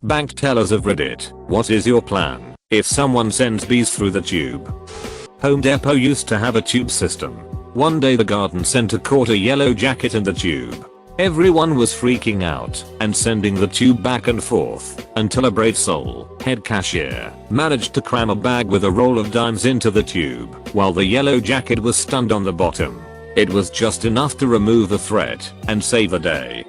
Bank tellers of Reddit, what is your plan if someone sends bees through the tube? Home Depot used to have a tube system. One day the garden center caught a yellow jacket in the tube. Everyone was freaking out and sending the tube back and forth until a brave soul, head cashier, managed to cram a bag with a roll of dimes into the tube while the yellow jacket was stunned on the bottom. It was just enough to remove the threat and save the day.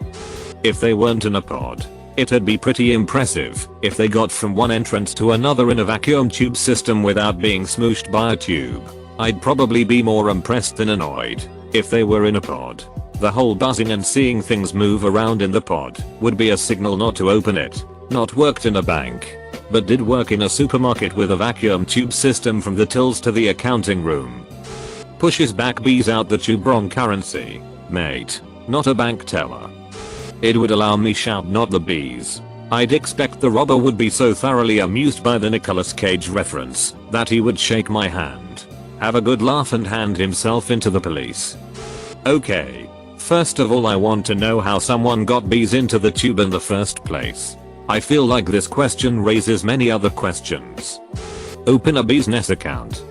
If they weren't in a pod, it'd be pretty impressive if they got from one entrance to another in a vacuum tube system without being smooshed by a tube. I'd probably be more impressed than annoyed if they were in a pod. The whole buzzing and seeing things move around in the pod would be a signal not to open it. Not worked in a bank, but did work in a supermarket with a vacuum tube system from the tills to the accounting room. Pushes back bees out the tube. Wrong currency, mate. Not a bank teller. It would allow me shout, not the bees. I'd expect the robber would be so thoroughly amused by the Nicolas Cage reference that he would shake my hand, have a good laugh and hand himself into the police. Okay. First of all, I want to know how someone got bees into the tube in the first place. I feel like this question raises many other questions. Open a business account.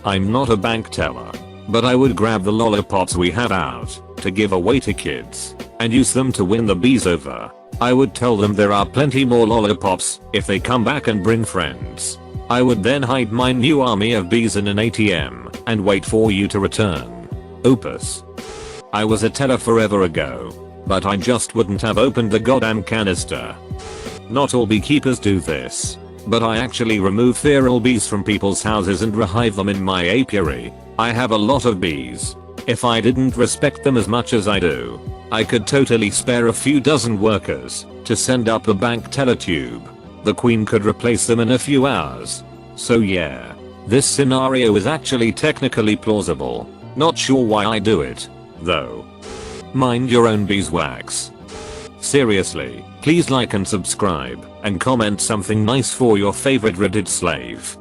I'm not a bank teller, but I would grab the lollipops we have out to give away to kids and use them to win the bees over. I would tell them there are plenty more lollipops if they come back and bring friends. I would then hide my new army of bees in an ATM and wait for you to return. Opus. I was a teller forever ago, but I just wouldn't have opened the goddamn canister. Not all beekeepers do this, but I actually remove feral bees from people's houses and rehive them in my apiary. I have a lot of bees. If I didn't respect them as much as I do, I could totally spare a few dozen workers to send up the bank teller tube. The queen could replace them in a few hours. So yeah, this scenario is actually technically plausible. Not sure why I do it, though. Mind your own beeswax. Seriously, please like and subscribe and comment something nice for your favorite Reddit slave.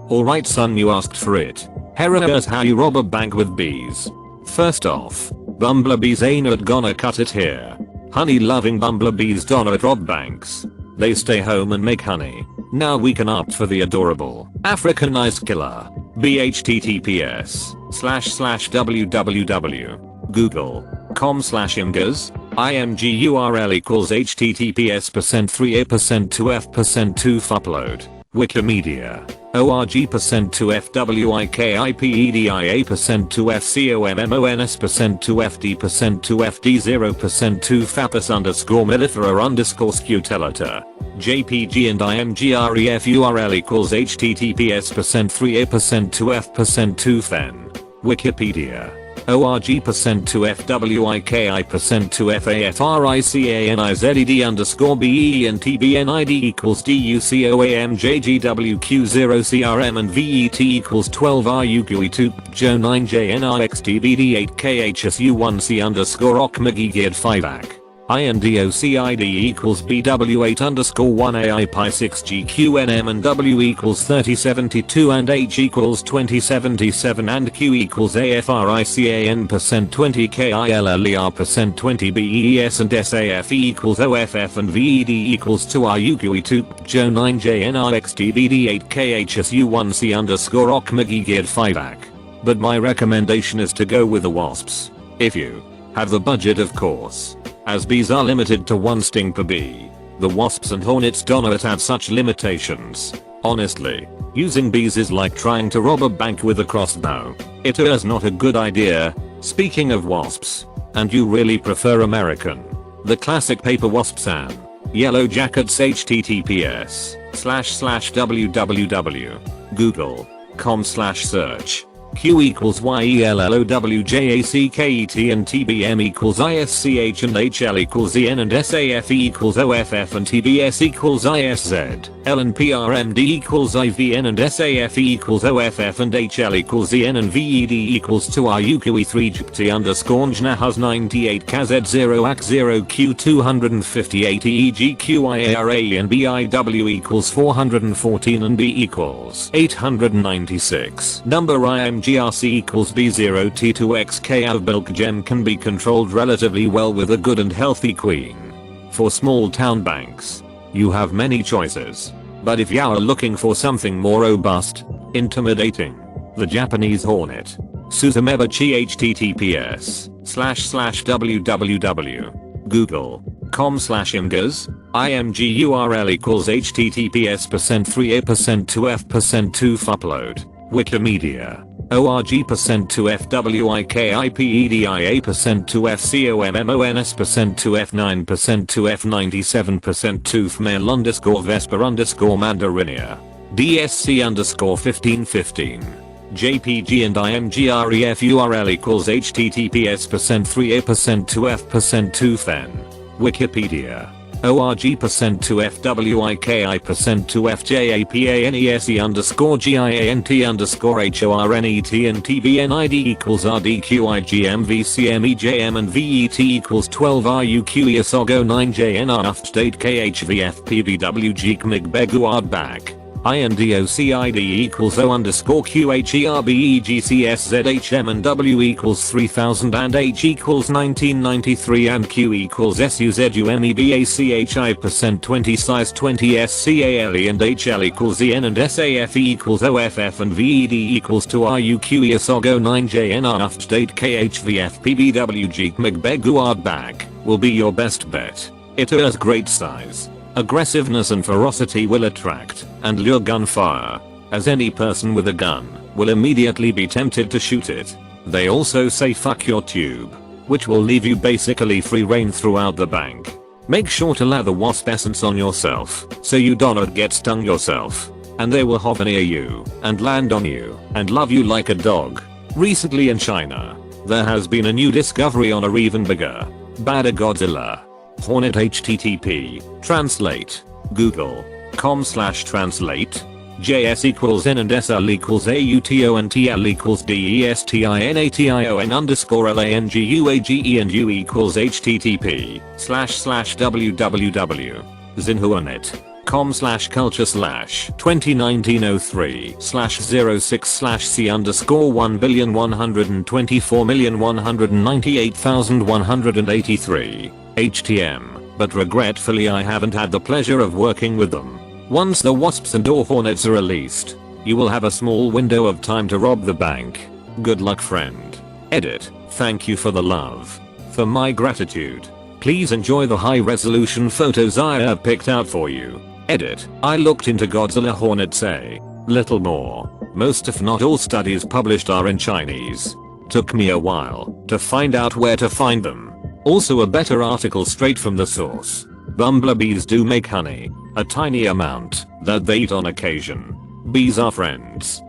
Alright son, you asked for it. Here's how you rob a bank with bees. First off, bumblebees ain't gonna cut it here. Honey loving bumblebees don't rob banks. They stay home and make honey. Now we can opt for the adorable Africanized killer. https://www.google.com/imgers. IMG URL equals https://3a%2f%2 upload. Wikimedia. org%2f.wikipediae%2f.commons%2fd%2fd0%2 fapus_mellifera_skutellata. JPG and IMG ref URL equals https://3a%2f%2 fen. Wikipedia. org%2f.wiki%2fafricanized_BEENTBNID equals DUCOAMJGWQ0CRM and VET equals 12RUQE2 Joe 9JNRXTBD8KHSU1C_OCMGGEARD5AC. INDOCID equals BW8_1AI Pi6GQNM and W equals 3072 and H equals 2077 and Q equals AFRICAN%20KILLER%20 BEES and SAFE equals OFF and VED equals 2RUQE2 Joe 9JNRXTBD8KHSU1C_OCMGGEARD5AC. But my recommendation is to go with the wasps. If you have the budget, of course. As bees are limited to one sting per bee, the wasps and hornets don't have such limitations. Honestly, using bees is like trying to rob a bank with a crossbow. It is not a good idea. Speaking of wasps, and you really prefer American, the classic paper wasps and yellow jackets. https://www.google.com/search. Q equals YELLOWJACKET and TBM equals ISCH and HL equals EN and SAFE equals OFF and TBS equals ISZ. L and PRMD equals IVN and SAFE equals OFF and HL equals EN and VED equals 2RUQE3 JPT_NJNAHUS 98 KZ0AC0Q258 EGQIARA and BIW equals 414 and B equals 896. Number IMGRC equals B0T2XK. Our bulk gem can be controlled relatively well with a good and healthy queen. For small town banks, You have many choices. But if you are looking for something more robust, intimidating, the Japanese hornet, Suzumebachi https://www.google.com/imgurs, imgurl equals https://3a%2f%2f upload, Wikimedia, org%2f.wikipediaa%2f9%2f97%2f mail_vesper_mandarinia, DSC_1515. JPG and IMGREF URL equals https://3a%2f%2fen. Wikipedia, org%2f.wikipediaa_giant_hornet and tbnid equals rdqigmvcmejm and vet equals 12 ruqesogo9jnr update khvfpbwgkmigbeguardback. INDOCID equals O_QHERBEGCSZHM and W equals 3000 and H equals 1993 and Q equals SUZUMEBACHI% 20 size 20 SCALE and HL equals EN and SAFE equals OFF and VED equals 2 RUQESOGO9JNR update KHVFPBWGKMIGBEGUARDBACK will be your best bet. It has great size. Aggressiveness and ferocity will attract and lure gunfire, as any person with a gun will immediately be tempted to shoot it. They also say fuck your tube, which will leave you basically free reign throughout the bank. Make sure to lather wasp essence on yourself so you do not get stung yourself, and they will hover near you and land on you and love you like a dog. Recently in China, there has been a new discovery on a even bigger, badder Godzilla hornet. http translate google.com/translate js equals n and sl equals auto and tl equals destination_lang_uage and u equals http://www.zinhuanet.com/culture/2019-03/c_1,198,183 HTM, but regretfully I haven't had the pleasure of working with them. Once the wasps and or hornets are released, you will have a small window of time to rob the bank. Good luck, friend. Edit. Thank you for the love. For my gratitude, please enjoy the high resolution photos I have picked out for you. Edit. I looked into Godzilla hornets a little more. Most if not all studies published are in Chinese. Took me a while to find out where to find them. Also a better article straight from the source. Bumblebees do make honey, a tiny amount that they eat on occasion. Bees are friends.